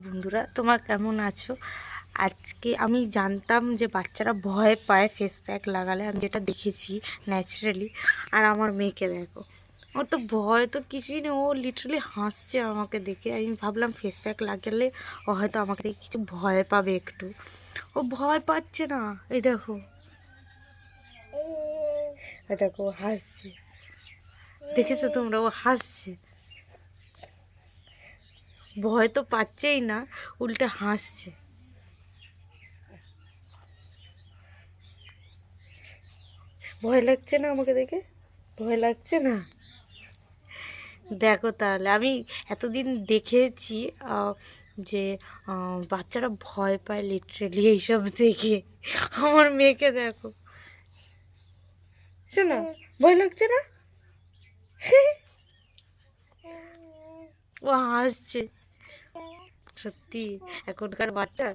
বন্ধুরা, তোমরা কেমন আছো? আজকে আমি জানতাম যে বাচ্চারা ভয় পায় ফেস প্যাক লাগালে, আমি যেটা দেখেছি ন্যাচারালি। আর আমার মেয়েকে দেখো, ওর তো ভয় তো কিছুই নেই, ও লিটারালি হাসছে আমাকে দেখে। আমি ভাবলাম ফেস প্যাক লাগালে ও হয়তো আমাকে দেখে কিছু ভয় পাবে একটু। ও ভয় পাচ্ছে না। এই দেখো, এই দেখো ও হাসছে, দেখেছো তোমরা? ও হাসছে, ভয় তো পাচ্ছেই না, উল্টে হাসছে। ভয় লাগছে না আমাকে দেখে? ভয় লাগছে না? দেখো তাহলে, আমি এতদিন দেখেছি যে বাচ্চারা ভয় পায় লিটারেলি এইসব দেখে। আমার মেয়েকে দেখো, শোনা, ভয় লাগছে না? ও হাসছে। সত্যি, এখনকার বাচ্চা